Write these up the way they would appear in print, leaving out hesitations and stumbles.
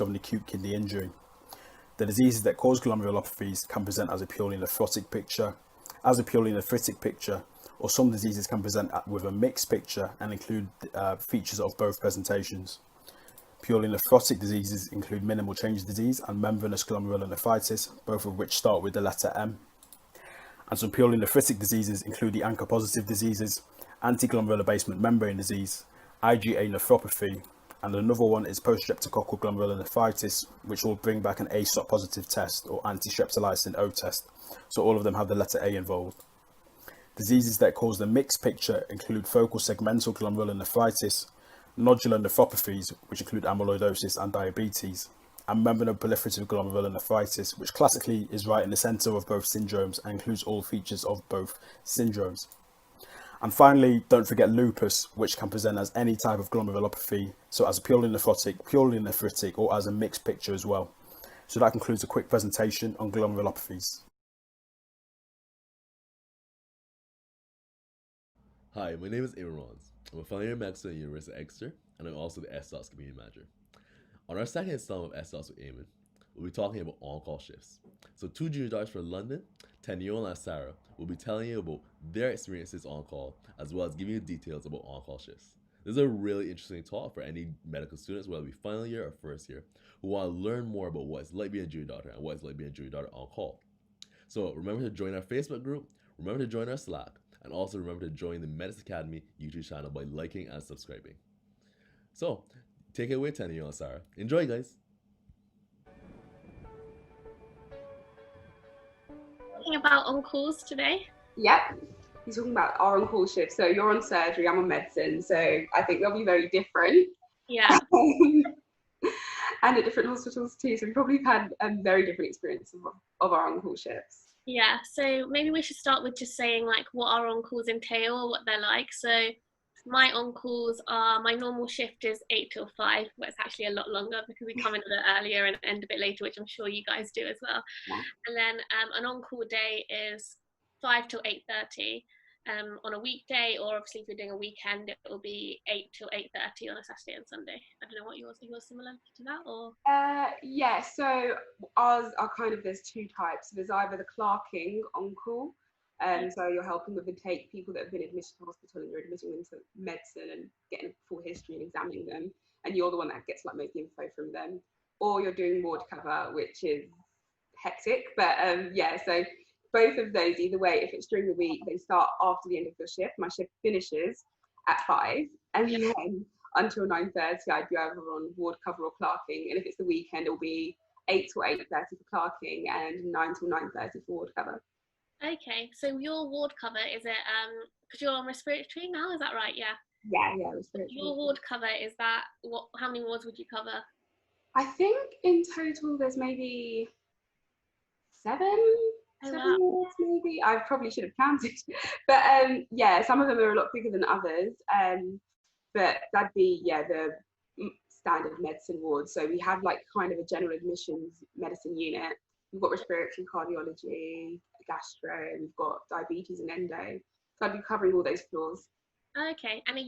of an acute kidney injury. The diseases that cause glomerulopathies can present as a purely nephrotic picture, as a purely nephritic picture, or some diseases can present with a mixed picture and include features of both presentations. Purely nephrotic diseases include minimal change disease and membranous glomerulonephritis, both of which start with the letter M. And some purely nephritic diseases include the ANCA-positive diseases, antiglomerular basement membrane disease, IgA nephropathy, and another one is post-streptococcal glomerulonephritis, which will bring back an ASOT positive test or anti-streptolysin O test. So all of them have the letter A involved. Diseases that cause the mixed picture include focal segmental glomerulonephritis, nodular nephropathies, which include amyloidosis and diabetes, and membranoproliferative glomerulonephritis, which classically is right in the center of both syndromes and includes all features of both syndromes. And finally, don't forget lupus, which can present as any type of glomerulopathy, so as a purely nephrotic, purely nephritic, or as a mixed picture as well. So that concludes a quick presentation on glomerulopathies. Hi, my name is Eamon. I'm a final year medicine at the University of Exeter, and I'm also the S.DOTS community manager. On our second installment of S.DOTS with Eamon, we'll be talking about on-call shifts. So 2 junior doctors from London, Teniola and Sara, will be telling you about their experiences on call, as well as giving you details about on-call shifts. This is a really interesting talk for any medical students, whether it be final year or first year, who want to learn more about what it's like being a junior doctor and what it's like being a junior doctor on call. So remember to join our Facebook group, remember to join our Slack, and also remember to join the Medics.Academy YouTube channel by liking and subscribing. So, take it away, Teniola and Sara. Enjoy, guys! Talking about on-calls today? Yep. He's talking about our on-call shift. So you're on surgery, I'm on medicine. So I think they'll be very different. Yeah. And at different hospitals too. So we've probably had very different experiences of our on-call shifts. Yeah, so maybe we should start with just saying like what our on-calls entail or what they're like. So my on-calls are, my normal shift is 8 till 5, but it's actually a lot longer because we come in a bit earlier and end a bit later, which I'm sure you guys do as well. Yeah. And then an on-call day is 5 till 8:30 on a weekday, or obviously if you're doing a weekend, it will be 8 till 8:30 on a Saturday and Sunday. I don't know what yours similar to that, or? Yeah, so ours are kind of, there's 2 types. There's either the clerking on call, so you're helping with intake, people that have been admitted to hospital and you're admitting them to medicine and getting a full history and examining them, and you're the one that gets like most info from them. Or you're doing ward cover, which is hectic, but yeah, so both of those, either way, if it's during the week, they start after the end of your shift. My shift finishes at 5, and then until 9:30, I'd be either on ward cover or clerking. And if it's the weekend, it'll be 8 to 8:30 for clerking and 9 till 9:30 for ward cover. Okay, so your ward cover, is it, because you're on respiratory now, is that right? Yeah. Yeah, respiratory. Your ward cover, is that, how many wards would you cover? I think in total there's maybe 7 wards maybe. I probably should have counted. But yeah, some of them are a lot bigger than others. But that'd be, yeah, the standard medicine ward. So we have like kind of a general admissions medicine unit. We've got respiratory, cardiology, gastro, we've got diabetes and endo. So I'd be covering all those floors. Okay, and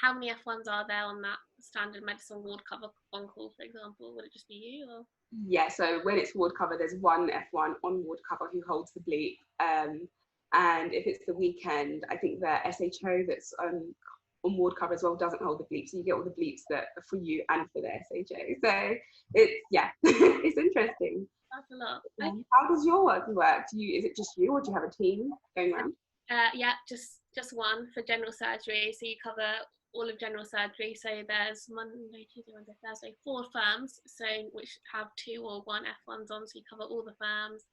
how many F1s are there on that standard medicine ward cover on call, for example? Would it just be you, or? Yeah, so when it's ward cover, there's one F1 on ward cover who holds the bleep. And if it's the weekend, I think the SHO that's on ward cover as well doesn't hold the bleep. So you get all the bleeps that are for you and for the SHO. So it's, yeah, it's interesting. That's a lot. How does your work work? Is it just you, or do you have a team going around? Yeah, just one for general surgery. So you cover all of general surgery. So there's Monday, Tuesday, Wednesday, Thursday, 4 firms, so which have 2 or 1 F1s on. So you cover all the firms,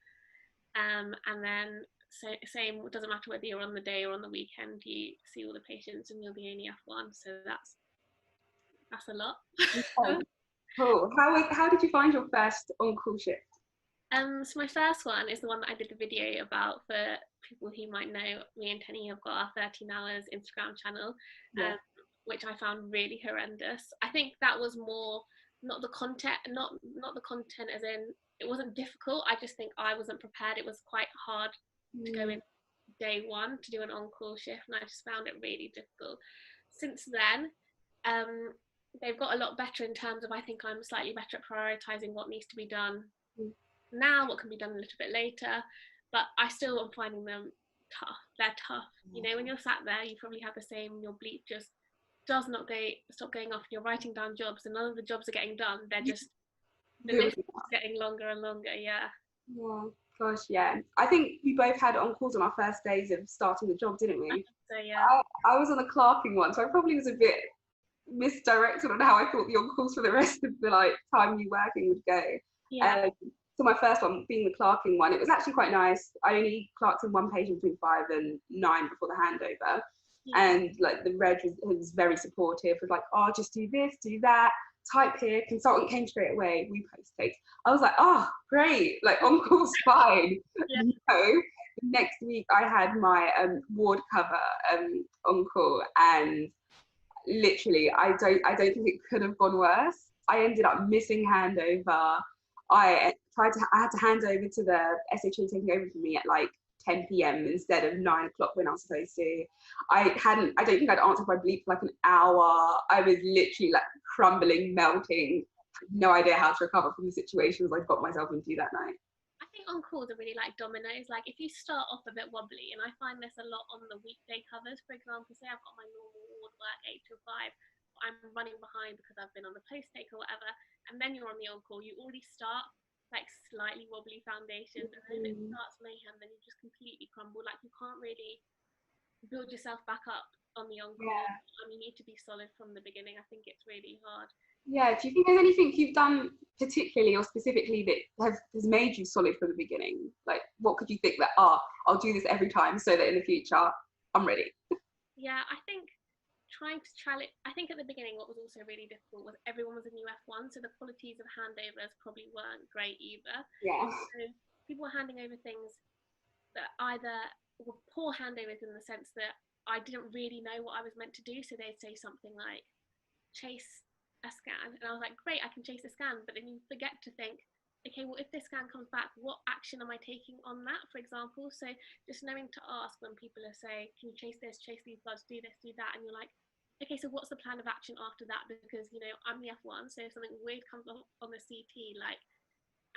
and then same. It doesn't matter whether you're on the day or on the weekend. You see all the patients, and you're the only F1. So that's a lot. Okay. Cool. How did you find your first on-call shift? So my first one is the one that I did the video about. For people who might know, me and Tenny have got our 13 hours Instagram channel, which I found really horrendous. I think that was more not the content, not the content as in it wasn't difficult. I just think I wasn't prepared. It was quite hard to go in day one to do an on-call shift, and I just found it really difficult. Since then, they've got a lot better in terms of, I think I'm slightly better at prioritizing what needs to be done Mm. now, what can be done a little bit later, but I still am finding them tough. They're tough. You know, when you're sat there, you probably have the same, your bleep just does not stop going off, you're writing down jobs and none of the jobs are getting done. They're just, the list Building is getting longer and longer. Yeah. Yeah, gosh, yeah. I think we both had on calls on our first days of starting the job, didn't we? So yeah. I was on the clerking one, so I probably was a bit misdirected on how I thought the on calls for the rest of the like time you working would go. Yeah. So my first one being the clerking one, it was actually quite nice. I only clerked in one patient between 5 and 9 before the handover. Yeah. And like the reg was very supportive, was like, oh, just do this, do that, type here. Consultant came straight away, we post takes. I was like, oh, great, like on call's fine. Yeah. No, next week I had my ward cover on call, and literally I don't think it could have gone worse. I ended up missing handover. I had to hand over to the SHO taking over for me at like 10 p.m. instead of 9 o'clock when I was supposed to. I don't think I'd answered my bleep for like an hour. I was literally like crumbling, melting, no idea how to recover from the situations I got myself into that night. I think on calls are really like dominoes. Like if you start off a bit wobbly, and I find this a lot on the weekday covers, for example, say I've got my normal ward work 8 till 5, I'm running behind because I've been on the post take or whatever, and then you're on the on call, you already start like slightly wobbly foundation, and then if it starts mayhem, then you just completely crumble. Like you can't really build yourself back up on the on call. Yeah. You need to be solid from the beginning. I think it's really hard. Yeah, do you think there's anything you've done particularly or specifically that has made you solid from the beginning? Like, what could you think that, I'll do this every time so that in the future I'm ready? Yeah, I think trying to challenge, I think at the beginning what was also really difficult was everyone was a new F1, so the qualities of handovers probably weren't great either. Yeah. So people were handing over things that either were poor handovers in the sense that I didn't really know what I was meant to do, so they'd say something like, chase a scan, and I was like, great, I can chase a scan, but then you forget to think, okay, well, if this scan comes back, what action am I taking on that, for example? So just knowing to ask when people are saying, can you chase this, chase these bloods, do this, do that, and you're like, okay, so what's the plan of action after that? Because, you know, I'm the F1, so if something weird comes up on the CT, like,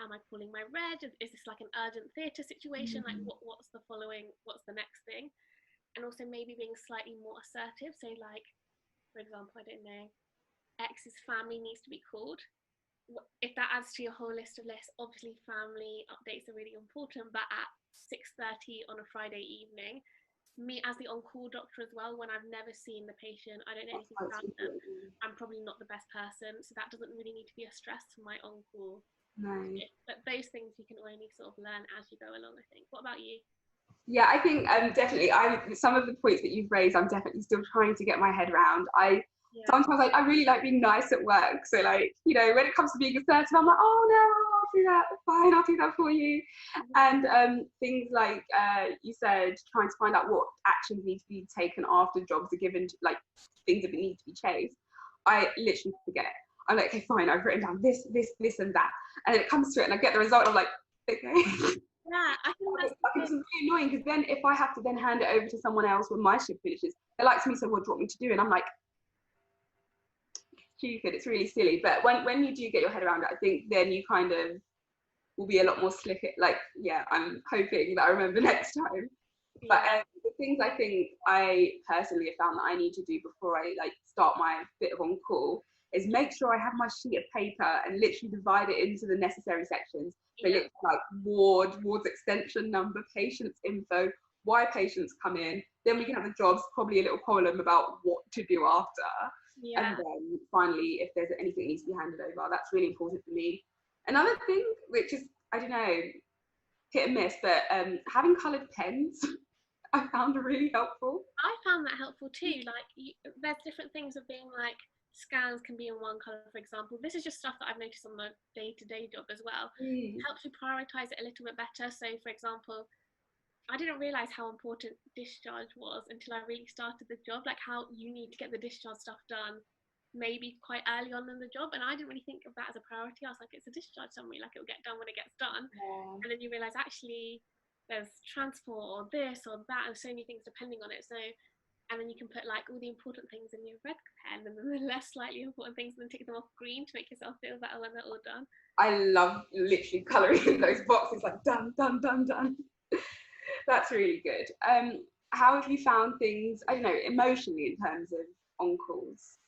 am I calling my reg? Is this like an urgent theatre situation? Like, what's the following, what's the next thing? And also maybe being slightly more assertive. So like, for example, I don't know, X's family needs to be called. If that adds to your whole list of lists, obviously family updates are really important, but at 6:30 on a Friday evening, me as the on-call doctor as well, when I've never seen the patient, I don't know anything about them, I'm probably not the best person, so that doesn't really need to be a stress for my on-call. No. But those things you can only sort of learn as you go along, I think. What about you? Yeah, I think definitely. Some of the points that you've raised, I'm definitely still trying to get my head around. Sometimes I really like being nice at work. So like, you know, when it comes to being assertive, I'm like, oh no, I'll do that. Fine, I'll do that for you. And things like you said, trying to find out what actions need to be taken after jobs are given, like things that need to be chased. I literally forget. I'm like, okay, fine, I've written down this, and that, and then it comes to it, and I get the result. I'm like, okay. Yeah, I think that's It's really annoying because then if I have to then hand it over to someone else when my shift finishes, they're like to me, so what do you want me to do? And I'm like, stupid, it's really silly. But when you do get your head around it, I think then you kind of will be a lot more slick. Like, yeah, I'm hoping that I remember next time. But the things I think I personally have found that I need to do before I like start my bit of on call is make sure I have my sheet of paper and literally divide it into the necessary sections. So it looks like wards extension number, patients info, why patients come in. Then we can have the jobs, probably a little column about what to do after. Yeah. And then finally, if there's anything that needs to be handed over, that's really important for me. Another thing, which is, I don't know, hit and miss, but having coloured pens, I found really helpful. I found that helpful too. Like, there's different things of being like, scans can be in one colour, for example. This is just stuff that I've noticed on the day-to-day job as well. It helps you prioritise it a little bit better. So, for example, I didn't realise how important discharge was until I really started the job, like how you need to get the discharge stuff done maybe quite early on in the job, and I didn't really think of that as a priority. I was like, it's a discharge summary, like it'll get done when it gets done. And then you realise actually there's transport or this or that and so many things depending on it. So and then you can put like all the important things in your red pen, and then the less slightly important things, and then tick them off green to make yourself feel better when they're all done. I love literally colouring in those boxes, like done, done, done, done. That's really good. How have you found things, I don't know, emotionally in terms of on-calls?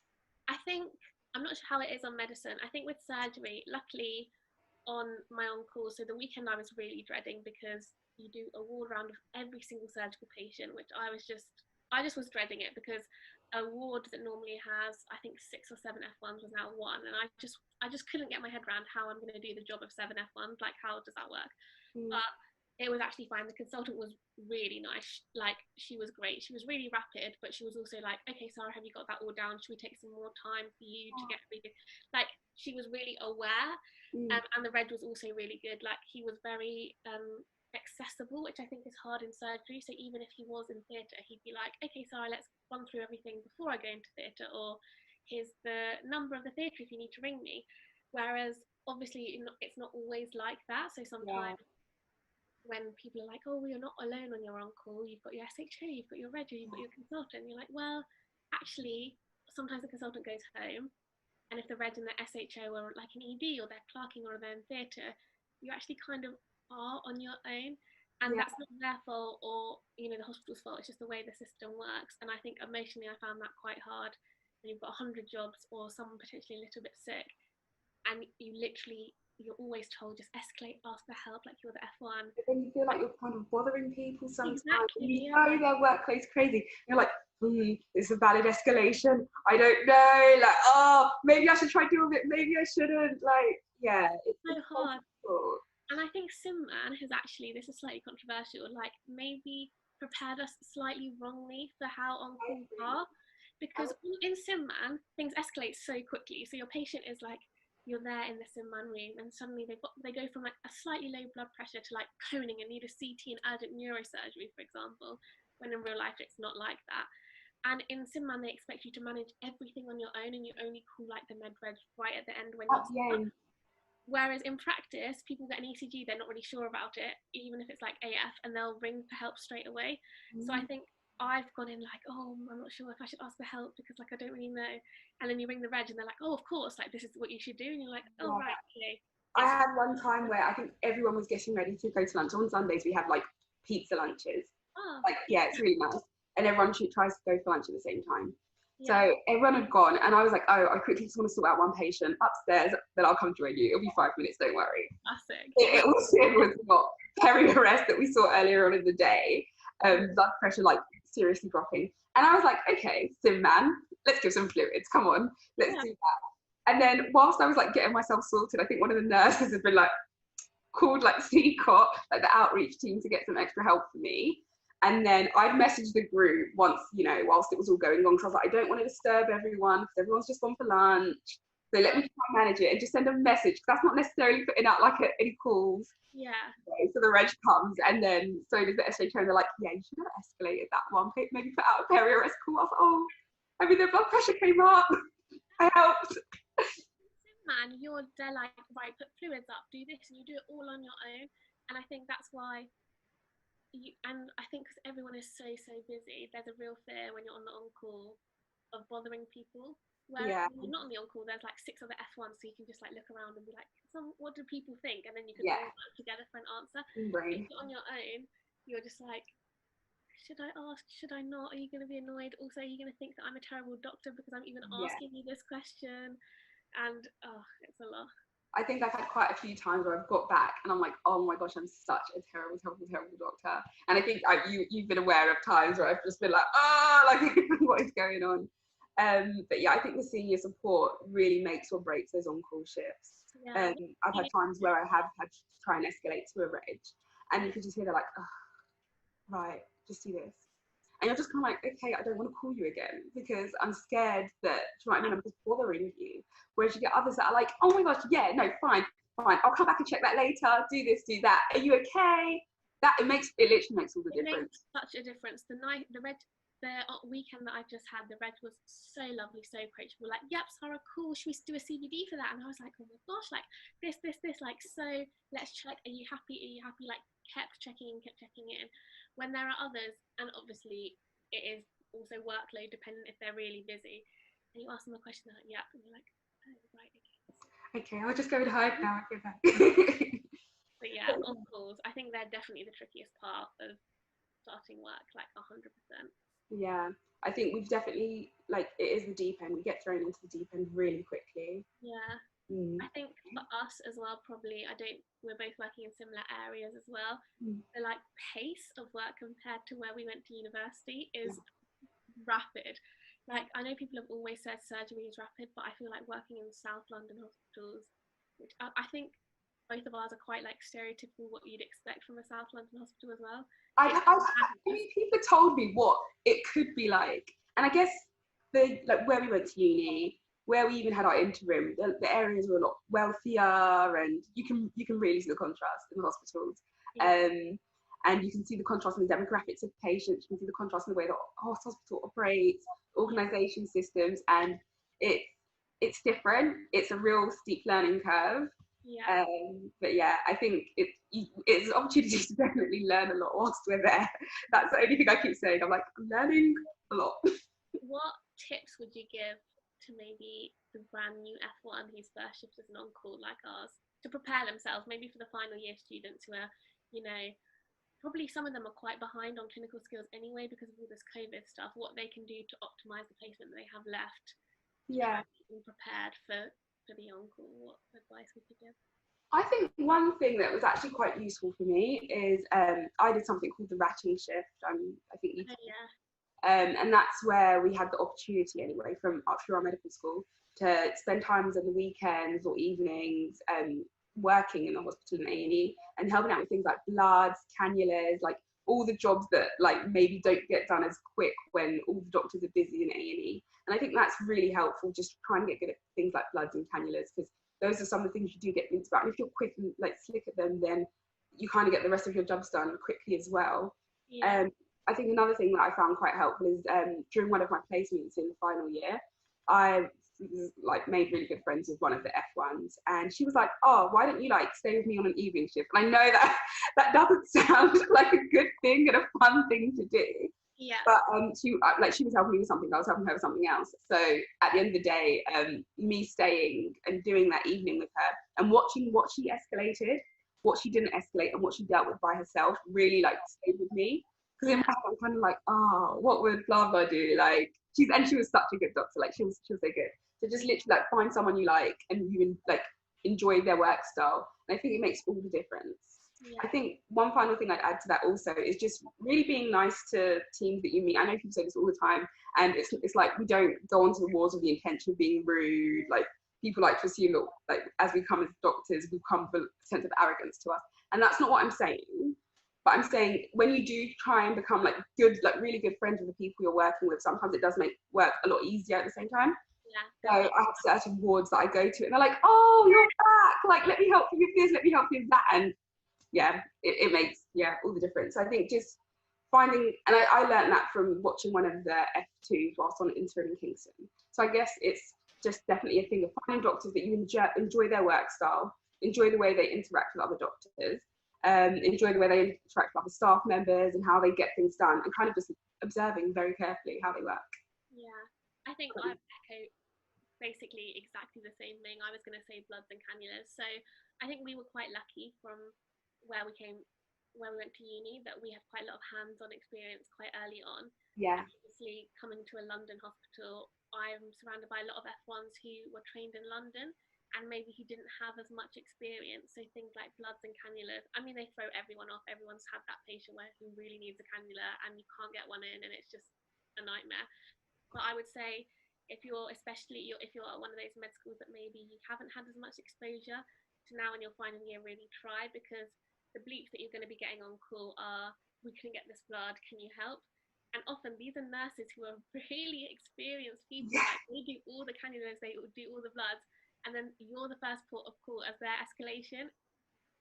I think, I'm not sure how it is on medicine. I think with surgery, luckily on my on-call, so the weekend I was really dreading because you do a ward round of every single surgical patient, which I just was dreading it, because a ward that normally has, I think, 6 or 7 F1s was now 1, and I just couldn't get my head around how I'm going to do the job of 7 F1s. Like, how does that work? But it was actually fine. The consultant was really nice. Like, she was great. She was really rapid, but she was also like, okay, Sara, have you got that all down? Should we take some more time for you to get everything? Like, she was really aware. And the reg was also really good. Like, he was very accessible, which I think is hard in surgery. So even if he was in theatre, he'd be like, okay, Sara, let's run through everything before I go into theatre, or here's the number of the theatre if you need to ring me. Whereas obviously it's not always like that. So sometimes when people are like, oh, well, you're not alone when you're on call, you've got your SHO, you've got your reg, you've got your consultant. You're like, well, actually, sometimes the consultant goes home, and if the reg and the SHO are like an ED, or they're clerking, or they're in theatre, you actually kind of are on your own. And that's not their fault, or the hospital's fault. It's just the way the system works. And I think emotionally I found that quite hard when you've got 100 jobs, or someone potentially a little bit sick, and you're always told, just escalate, ask for help, like you're the F1. But then you feel like you're kind of bothering people sometimes. Exactly, You know their workload's crazy. You're like, it's a valid escalation. I don't know. Like, oh, maybe I should try doing it. Maybe I shouldn't. Like, yeah. It's so hard. difficult. And I think Simman has actually, this is slightly controversial, like maybe prepared us slightly wrongly for how on-calls are. Because in Simman, things escalate so quickly. So your patient is like, you're there in the Simman room, and suddenly they go from like a slightly low blood pressure to like coning and need a CT and urgent neurosurgery, for example, when in real life it's not like that. And in Simman, they expect you to manage everything on your own, and you only call like the med reg right at the end when you're stuck. Whereas in practice, people get an ECG, they're not really sure about it, even if it's like AF, and they'll ring for help straight away. So I think I've gone in like, oh, I'm not sure if I should ask for help because like I don't really know. And then you ring the reg and they're like, oh, of course, like this is what you should do. And you're like, oh, right, okay. I had one time where I think everyone was getting ready to go to lunch. On Sundays, we have like pizza lunches. Like, yeah, it's really nice. And everyone tries to go for lunch at the same time. So everyone had gone, and I was like, oh, I quickly just want to sort out one patient upstairs, then I'll come join you. It'll be 5 minutes, don't worry. Classic. It was not peri-arrest that we saw earlier on in the day. Blood pressure, like, seriously dropping. And I was like, okay, Sim man, let's give some fluids. Come on, let's do that. And then whilst I was like getting myself sorted, I think one of the nurses had been like, called like CCOT, like the outreach team, to get some extra help for me. And then I'd messaged the group once, whilst it was all going on, because I was like, I don't want to disturb everyone, because everyone's just gone for lunch. So let me try and manage it and just send a message, because that's not necessarily putting out like any calls. Yeah. Okay, so the reg comes, and then so does the SHO, and they're like, yeah, you should have escalated that one, maybe put out a peri-arrest call. I was like, oh, I mean, their blood pressure came up. I helped. Man, they're like, right, put fluids up, do this, and you do it all on your own. And I think that's why. And I think because everyone is so busy, there's a real fear when you're on the on-call of bothering people. Whereas when you're not on the on-call, there's like 6 other F1s, so you can just like look around and be like, what do people think? And then you can all work together for an answer. If you're on your own, you're just like, should I ask? Should I not? Are you going to be annoyed? Also, are you going to think that I'm a terrible doctor because I'm even asking you this question? And it's a lot. I think I've had quite a few times where I've got back and I'm like, oh my gosh, I'm such a terrible doctor. And I think you've been aware of times where I've just been like, what is going on? But yeah, I think the senior support really makes or breaks those on-call shifts. I've had times where I have had to try and escalate to a reg, and you can just hear they're like, oh, right, just do this. And you're just kind of like, okay, I don't want to call you again because I'm scared that, do you know what I mean, I'm just bothering you. Whereas you get others that are like, oh my gosh, yeah, no, fine, I'll come back and check that later, do this, do that. Are you okay? It literally makes all the difference. It makes such a difference. The weekend that I just had, the reg was so lovely, so approachable. Like, yep, Sara, cool. Should we do a CBD for that? And I was like, oh my gosh, like this, like, so let's check. Are you happy? Are you happy? Like, kept checking in. When there are others, and obviously it is also workload dependent if they're really busy. And you ask them a question, they're like, yeah, and you're like, oh, right, okay. Okay, I'll just go and hide now. But yeah, on calls, I think they're definitely the trickiest part of starting work, like 100%. Yeah, I think we've definitely, like, it is the deep end. We get thrown into the deep end really quickly. Yeah. Mm. I think for us as well, probably, we're both working in similar areas as well. Mm. The like pace of work compared to where we went to university is rapid. Like, I know people have always said surgery is rapid, but I feel like working in South London hospitals, which I think both of ours are quite like stereotypical what you'd expect from a South London hospital as well. People told me what it could be like, and I guess like where we went to uni, where we even had our interim, the areas were a lot wealthier, and you can really see the contrast in the hospitals. Yeah. And you can see the contrast in the demographics of patients. You can see the contrast in the way that hospital operates, organisation systems, and it's different. It's a real steep learning curve. Yeah. But yeah, I think it's an opportunity to definitely learn a lot whilst we're there. That's the only thing I keep saying. I'm like, I'm learning a lot. What tips would you give to maybe the brand new F1 whose first shift is an on-call like ours to prepare themselves, maybe for the final year students who are, you know, probably some of them are quite behind on clinical skills anyway because of all this COVID stuff, what they can do to optimize the placement that they have left. Yeah. Being prepared for the on-call, what advice would you give? I think one thing that was actually quite useful for me is I did something called the ratting shift. I think you and that's where we had the opportunity anyway from through our medical school to spend times on the weekends or evenings working in the hospital in A&E and helping out with things like bloods, cannulas, like all the jobs that like maybe don't get done as quick when all the doctors are busy in A&E. And I think that's really helpful, just trying to get good at things like bloods and cannulas, because those are some of the things you do get into about. And if you're quick and like slick at them, then you kind of get the rest of your jobs done quickly as well. Yeah. I think another thing that I found quite helpful is during one of my placements in the final year, I like made really good friends with one of the F1s, and she was like, "Oh, why don't you like stay with me on an evening shift?" And I know that that doesn't sound like a good thing and a fun thing to do. Yeah. But she was helping me with something, I was helping her with something else. So at the end of the day, me staying and doing that evening with her and watching what she escalated, what she didn't escalate, and what she dealt with by herself really like stayed with me. Because in my head, I'm kind of like, oh, what would blah blah do? Like she was such a good doctor. Like she was so good. So just literally like find someone you like and you like enjoy their work style. And I think it makes all the difference. Yeah. I think one final thing I'd add to that also is just really being nice to teams that you meet. I know people say this all the time, and it's like we don't go onto the wars with the intention of being rude. Like people like to assume that like as we come as doctors, we come with a sense of arrogance to us, and that's not what I'm saying. But I'm saying when you do try and become like good, like really good friends with the people you're working with, sometimes it does make work a lot easier at the same time. Yeah. So I have certain wards that I go to, and they're like, "Oh, you're back! Like, let me help you with this. Let me help you with that." And yeah, it makes all the difference. I think just finding, and I learned that from watching one of the F2s whilst on interim in Kingston. So I guess it's just definitely a thing of finding doctors that you enjoy their work style, enjoy the way they interact with other doctors, enjoy the way they interact with other staff members and how they get things done, and kind of just observing very carefully how they work. Yeah, I think I echo basically exactly the same thing. I was going to say bloods and cannulas. So I think we were quite lucky from where we went to uni, that we had quite a lot of hands-on experience quite early on. Yeah. And obviously, coming to a London hospital, I'm surrounded by a lot of F1s who were trained in London and maybe who didn't have as much experience. So things like bloods and cannulas, I mean, they throw everyone off. Everyone's had that patient who really needs a cannula and you can't get one in, and it's just a nightmare. But I would say if you're at one of those med schools that maybe you haven't had as much exposure to now in your final year, really try, because the bleeps that you're going to be getting on call are, "We couldn't get this blood, can you help?" And often these are nurses who are really experienced people. Like they do all the cannulas, they do all the bloods, and then you're the first port of call as their escalation.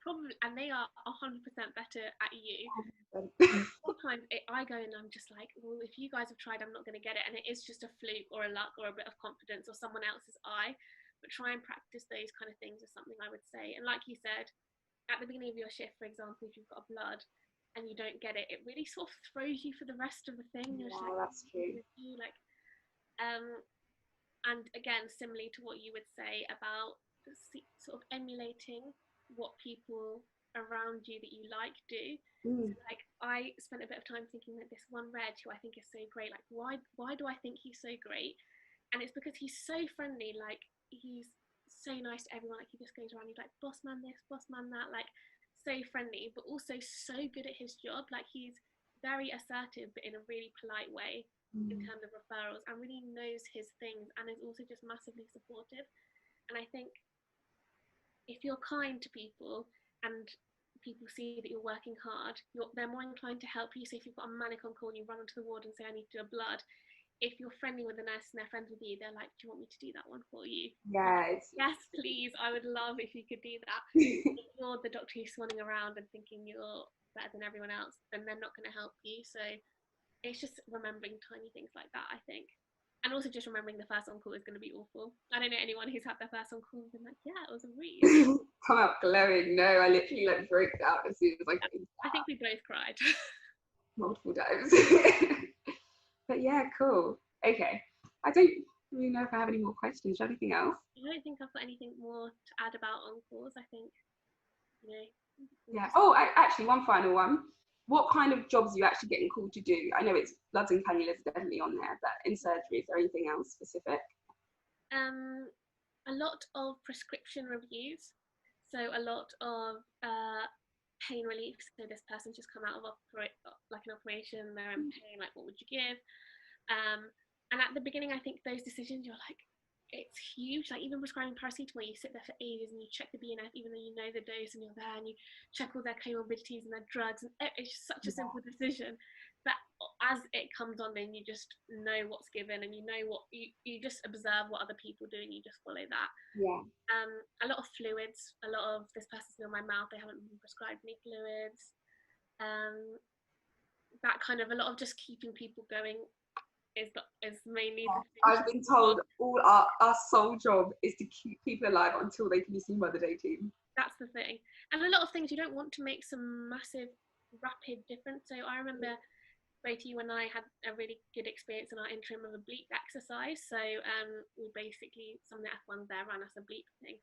Probably, and they are 100% better at you. Sometimes I go and I'm just like, well, if you guys have tried, I'm not going to get it, and it is just a fluke or a luck or a bit of confidence or someone else's eye. But try and practice those kind of things is something I would say. And like you said, at the beginning of your shift, for example, if you've got a blood, and you don't get it, it really sort of throws you for the rest of the thing. You're just Yeah, like, that's true. like, and again, similarly to what you would say about sort of emulating what people around you that you like do. So like, I spent a bit of time thinking that this one Reg who I think is so great, like why do I think he's so great? And it's because he's so friendly, like he's so nice to everyone, like he just goes around, he's like, boss man this, boss man that, like so friendly, but also so good at his job. Like he's very assertive, but in a really polite way in terms of referrals, and really knows his things, and is also just massively supportive. And I think if you're kind to people and people see that you're working hard, they're more inclined to help you. So if you've got a manic on call and you run onto the ward and say, I need to do a blood, if you're friendly with the nurse and they're friends with you, they're like, do you want me to do that one for you? Yeah. Yes, please. I would love if you could do that. If you're the doctor who's swanning around and thinking you're better than everyone else, then they're not going to help you. So it's just remembering tiny things like that, I think. And also just remembering the first on call is going to be awful. I don't know anyone who's had their first on call and been like, yeah, it was a read. Come out glowing. No, I literally like broke down as soon as I came I think we both cried. multiple times. But yeah, cool. Okay. I don't really know if I have any more questions. Do you have anything else? I don't think I've got anything more to add about on calls. I think, you know. Yeah. Oh, actually, one final one. What kind of jobs are you actually getting called to do? I know it's bloods and cannulas are definitely on there, but in surgery, is there anything else specific? A lot of prescription reviews. So a lot of pain relief. So this person's just come out of like an operation, they're in pain, like what would you give? And at the beginning, I think those decisions, you're like, it's huge. Like even prescribing paracetamol, you sit there for ages and you check the BNF, even though you know the dose, and you're there and you check all their comorbidities and their drugs, and it's just such a simple decision. But as it comes on, then you just know what's given, and you know what you just observe what other people do, and you just follow that. Yeah. A lot of fluids. A lot of this person's in my mouth. They haven't been prescribed any fluids. That kind of a lot of just keeping people going is mainly the thing. I've been told our sole job is to keep people alive until they can be seen by the day team. That's the thing. And a lot of things you don't want to make some massive rapid difference. So I remember both you and I had a really good experience in our interim of a bleep exercise. So we basically, some of the F1s there ran us a bleep thing.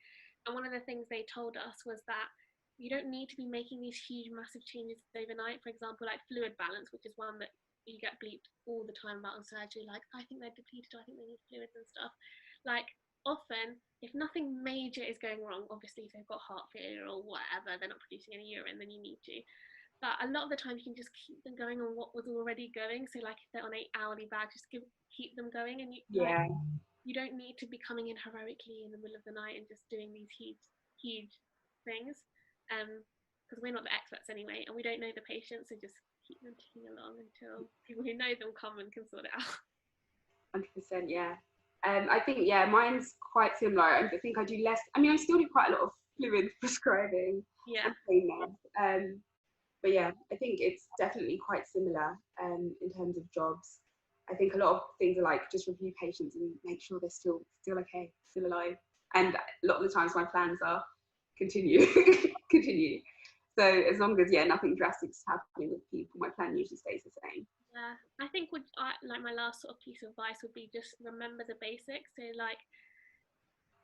And one of the things they told us was that you don't need to be making these huge massive changes overnight. For example, like fluid balance, which is one that you get bleeped all the time about on surgery, like I think they're depleted, I think they need fluids and stuff. Like often, if nothing major is going wrong, obviously if they've got heart failure or whatever, they're not producing any urine, then you need to. But a lot of the time you can just keep them going on what was already going. So like if they're on 8 hourly bag, just keep them going, and you don't need to be coming in heroically in the middle of the night and just doing these huge things. Because we're not the experts anyway, and we don't know the patient, so just keep them ticking along until people who know them come and can sort it out. 100%, yeah. I think, yeah, mine's quite similar. I think I do less. I mean, I still do quite a lot of fluid prescribing and pain meds. But yeah, I think it's definitely quite similar in terms of jobs. I think a lot of things are like just review patients and make sure they're still okay, still alive. And a lot of the times my plans are continue. So as long as nothing drastic is happening with people, my plan usually stays the same. Yeah, I think like my last sort of piece of advice would be just remember the basics. So like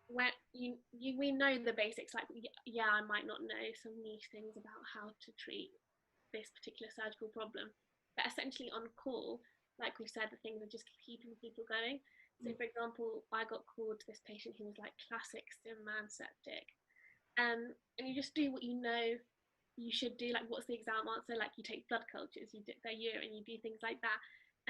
when we know the basics, like yeah, I might not know some niche things about how to treat this particular surgical problem, but essentially on call, like we said, the things are just keeping people going. So for example, I got called to this patient who was like classic sim man septic, and you just do what you know you should do. Like what's the exam answer? Like you take blood cultures, you dip their urine, you do things like that.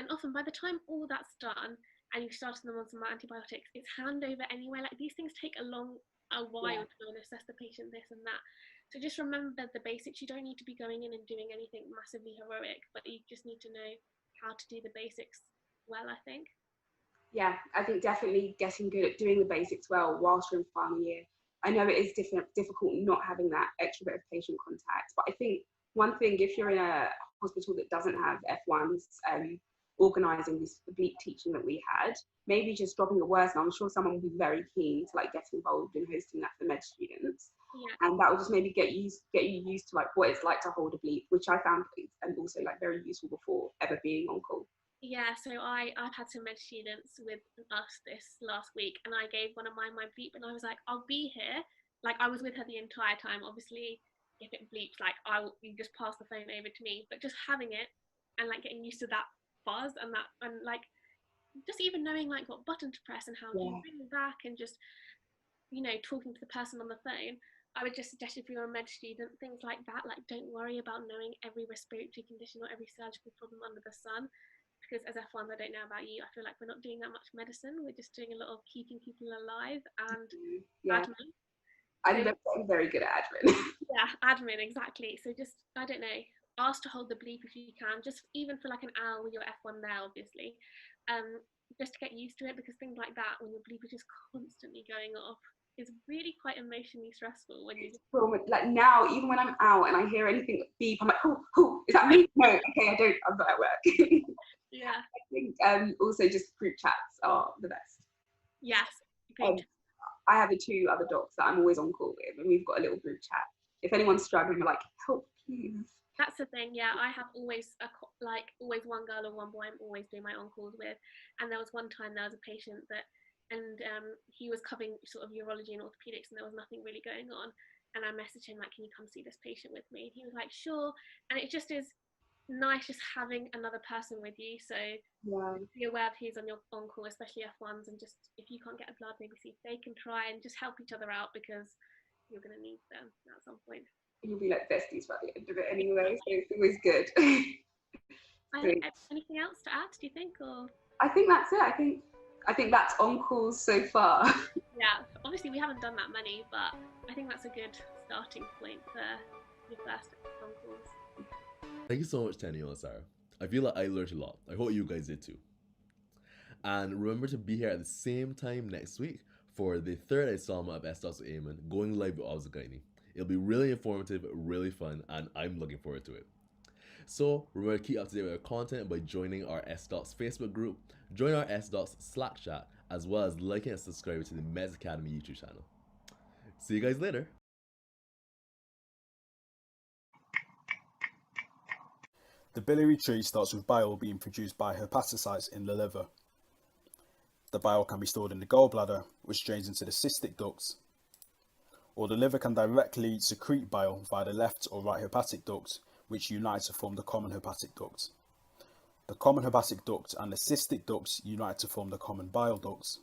And often by the time all that's done and you've started them on some antibiotics, it's handover anyway. Like these things take a while to go and assess the patient, this and that. So just remember the basics. You don't need to be going in and doing anything massively heroic, but you just need to know how to do the basics well, I think. Yeah, I think definitely getting good at doing the basics well whilst you're in final year. I know it is difficult not having that extra bit of patient contact, but I think one thing, if you're in a hospital that doesn't have F1s organising this bleep teaching that we had, maybe just dropping a word. Now I'm sure someone will be very keen to like get involved in hosting that for med students. Yeah. and that will just maybe get you used to like what it's like to hold a bleep, which I found and also like very useful before ever being on call. Yeah, so I've had some med students with us this last week, and I gave one of mine my bleep, and I was like, I'll be here. Like, I was with her the entire time. Obviously, if it bleeps, like you just pass the phone over to me. But just having it and like getting used to that buzz and that, and like just even knowing like what button to press and how to Yeah. ring back, and just talking to the person on the phone. I would just suggest if you're a med student, things like that. Like, don't worry about knowing every respiratory condition or every surgical problem under the sun, because as F1s, I don't know about you, I feel like we're not doing that much medicine. We're just doing a lot of keeping people alive and Yeah, admin. I'm So very good at admin. yeah, admin, exactly. So just, I don't know, ask to hold the bleep if you can, just even for like an hour with your F1 there, obviously, just to get used to it, because things like that, when your bleep is just constantly going off, is really quite emotionally stressful when you just, Like now, even when I'm out and I hear anything beep, I'm like, who is that me? No, okay, I'm not at work. yeah, I think also just group chats are the best. yes, Um, great. I have the 2 other docs that I'm always on call with, and we've got a little group chat. If anyone's struggling, we're like, help, please. That's the thing, yeah. I have always always one girl or one boy I'm always doing my on calls with. And there was one time there was a patient that, and he was covering sort of urology and orthopedics, and there was nothing really going on. And I messaged him like, "Can you come see this patient with me?" And he was like, "Sure." And it just is nice just having another person with you. So Yeah, be aware of who's on your on call, especially F1s, and just if you can't get a blood, maybe see if they can try and just help each other out, because you're going to need them at some point. you'll be like besties by the end of it anyway, so it's always good. So Anything else to add, do you think? Or I think that's it. I think that's on calls so far. yeah, obviously we haven't done that many, but I think that's a good starting point for your first phone calls. Thank you so much, Teniola and Sara. I feel like I learned a lot. I hope you guys did too. And remember to be here at the same time next week for the 3rd installment of S.Talks with Eamon, going live with Medics.Academy. It'll be really informative, really fun, and I'm looking forward to it. So remember to keep up to date with our content by joining our S.Talks Facebook group, join our S.Talks Slack chat, as well as liking and subscribing to the Medics.Academy YouTube channel. See you guys later. The biliary tree starts with bile being produced by hepatocytes in the liver. The bile can be stored in the gallbladder, which drains into the cystic ducts, or the liver can directly secrete bile via the left or right hepatic duct, which unite to form the common hepatic duct. The common hepatic duct and the cystic ducts unite to form the common bile ducts.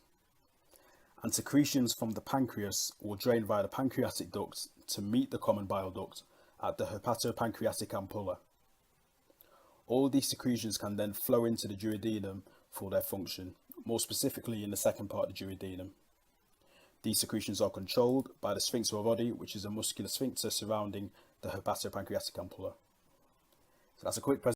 And secretions from the pancreas will drain via the pancreatic duct to meet the common bile duct at the hepatopancreatic ampulla. All these secretions can then flow into the duodenum for their function, more specifically in the second part of the duodenum. These secretions are controlled by the sphincter of Oddi, which is a muscular sphincter surrounding the hepatopancreatic ampulla. So that's a quick presentation.